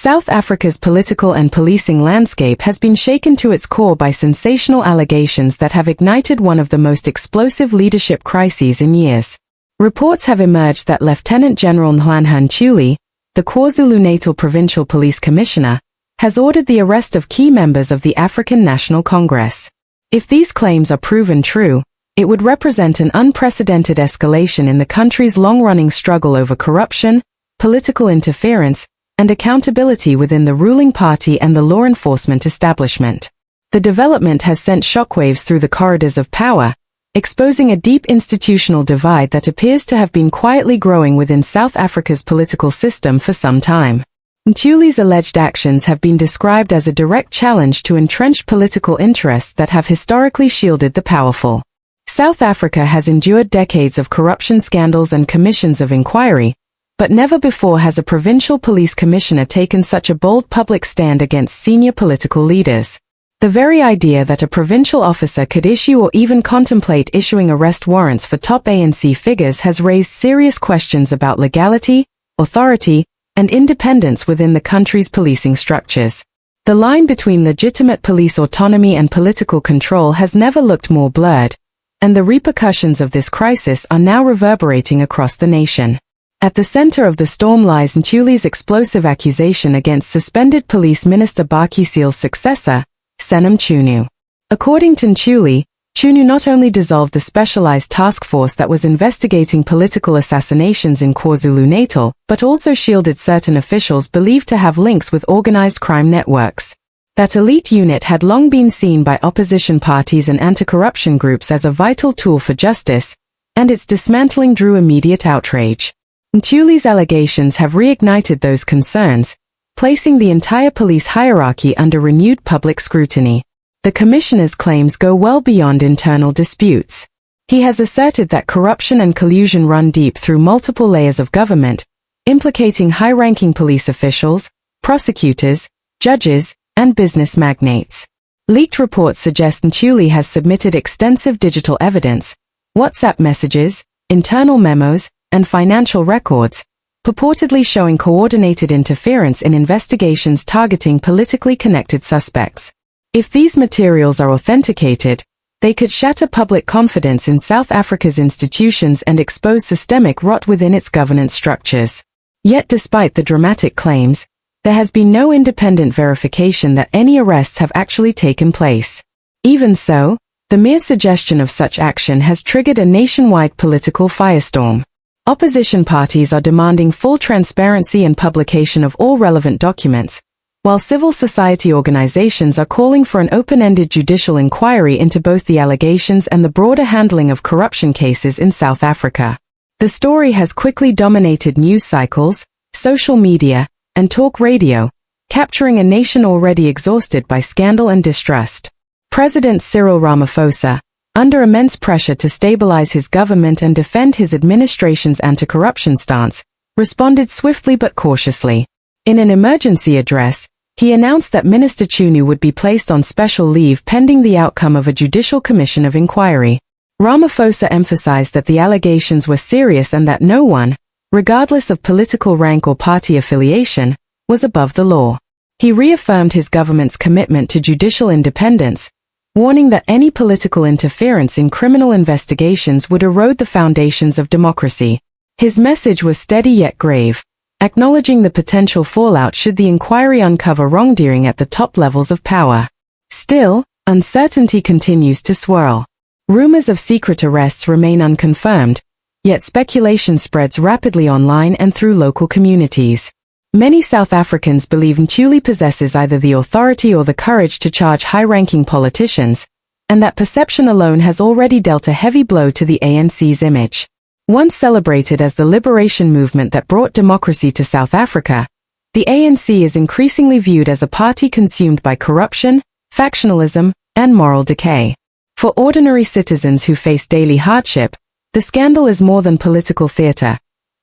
South Africa's political and policing landscape has been shaken to its core by sensational allegations that have ignited one of the most explosive leadership crises in years. Reports have emerged that Lieutenant General Nhlanhla Mkhwanazi, the KwaZulu-Natal Provincial Police Commissioner, has ordered the arrest of key members of the African National Congress. If these claims are proven true, it would represent an unprecedented escalation in the country's long-running struggle over corruption, political interference, and accountability within the ruling party and the law enforcement establishment. The development has sent shockwaves through the corridors of power, exposing a deep institutional divide that appears to have been quietly growing within South Africa's political system for some time. Mkhwanazi's alleged actions have been described as a direct challenge to entrenched political interests that have historically shielded the powerful. South Africa has endured decades of corruption scandals and commissions of inquiry, but never before has a provincial police commissioner taken such a bold public stand against senior political leaders. The very idea that a provincial officer could issue or even contemplate issuing arrest warrants for top ANC figures has raised serious questions about legality, authority, and independence within the country's policing structures. The line between legitimate police autonomy and political control has never looked more blurred, and the repercussions of this crisis are now reverberating across the nation. At the center of the storm lies Mkhwanazi's explosive accusation against suspended Police Minister Baki Cele's successor, Senam Mchunu. According to Mkhwanazi, Mchunu not only dissolved the specialized task force that was investigating political assassinations in KwaZulu-Natal, but also shielded certain officials believed to have links with organized crime networks. That elite unit had long been seen by opposition parties and anti-corruption groups as a vital tool for justice, and its dismantling drew immediate outrage. Mkhwanazi's allegations have reignited those concerns, placing the entire police hierarchy under renewed public scrutiny. The commissioner's claims go well beyond internal disputes. He has asserted that corruption and collusion run deep through multiple layers of government, implicating high-ranking police officials, prosecutors, judges, and business magnates. Leaked reports suggest Mkhwanazi has submitted extensive digital evidence, WhatsApp messages, internal memos, and financial records, purportedly showing coordinated interference in investigations targeting politically connected suspects. If these materials are authenticated, they could shatter public confidence in South Africa's institutions and expose systemic rot within its governance structures. Yet despite the dramatic claims, there has been no independent verification that any arrests have actually taken place. Even so, the mere suggestion of such action has triggered a nationwide political firestorm. Opposition parties are demanding full transparency and publication of all relevant documents, while civil society organizations are calling for an open-ended judicial inquiry into both the allegations and the broader handling of corruption cases in South Africa. The story has quickly dominated news cycles, social media, and talk radio, capturing a nation already exhausted by scandal and distrust. President Cyril Ramaphosa, under immense pressure to stabilize his government and defend his administration's anti-corruption stance, responded swiftly but cautiously. In an emergency address, he announced that Minister Mchunu would be placed on special leave pending the outcome of a judicial commission of inquiry. Ramaphosa emphasized that the allegations were serious and that no one, regardless of political rank or party affiliation, was above the law. He reaffirmed his government's commitment to judicial independence, warning that any political interference in criminal investigations would erode the foundations of democracy. His message was steady yet grave, acknowledging the potential fallout should the inquiry uncover wrongdoing at the top levels of power. Still, uncertainty continues to swirl. Rumors of secret arrests remain unconfirmed, yet speculation spreads rapidly online and through local communities. Many South Africans believe Mkhwanazi possesses either the authority or the courage to charge high-ranking politicians, and that perception alone has already dealt a heavy blow to the ANC's image. Once celebrated as the liberation movement that brought democracy to South Africa, the ANC is increasingly viewed as a party consumed by corruption, factionalism, and moral decay. For ordinary citizens who face daily hardship, the scandal is more than political theater.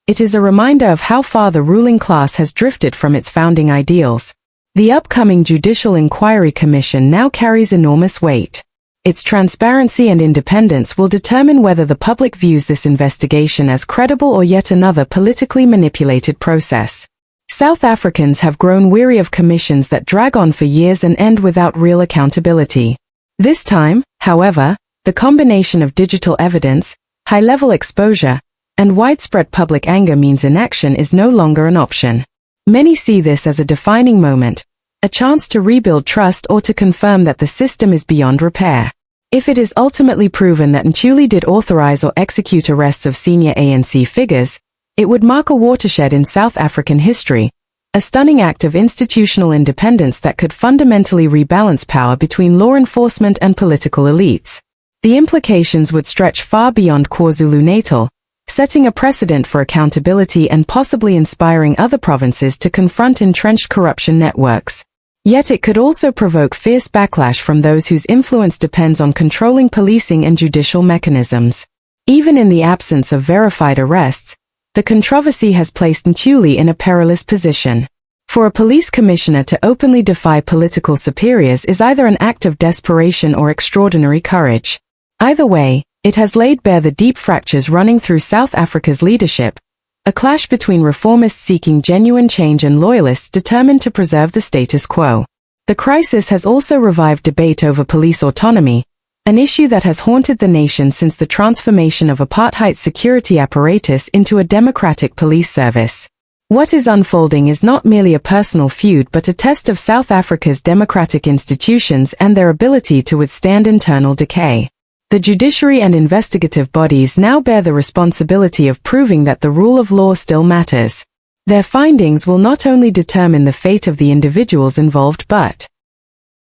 It is a reminder of how far the ruling class has drifted from its founding ideals. The upcoming Judicial Inquiry Commission now carries enormous weight. Its transparency and independence will determine whether the public views this investigation as credible or yet another politically manipulated process. South Africans have grown weary of commissions that drag on for years and end without real accountability. This time, however, the combination of digital evidence, high-level exposure, and widespread public anger means inaction is no longer an option. Many see this as a defining moment, a chance to rebuild trust or to confirm that the system is beyond repair. If it is ultimately proven that Nhlanhla did authorize or execute arrests of senior ANC figures, it would mark a watershed in South African history, a stunning act of institutional independence that could fundamentally rebalance power between law enforcement and political elites. The implications would stretch far beyond KwaZulu-Natal, setting a precedent for accountability and possibly inspiring other provinces to confront entrenched corruption networks. Yet it could also provoke fierce backlash from those whose influence depends on controlling policing and judicial mechanisms. Even in the absence of verified arrests, the controversy has placed Nhlanhla in a perilous position. For a police commissioner to openly defy political superiors is either an act of desperation or extraordinary courage. Either way, it has laid bare the deep fractures running through South Africa's leadership, a clash between reformists seeking genuine change and loyalists determined to preserve the status quo. The crisis has also revived debate over police autonomy, an issue that has haunted the nation since the transformation of apartheid's security apparatus into a democratic police service. What is unfolding is not merely a personal feud but a test of South Africa's democratic institutions and their ability to withstand internal decay. The judiciary and investigative bodies now bear the responsibility of proving that the rule of law still matters. Their findings will not only determine the fate of the individuals involved but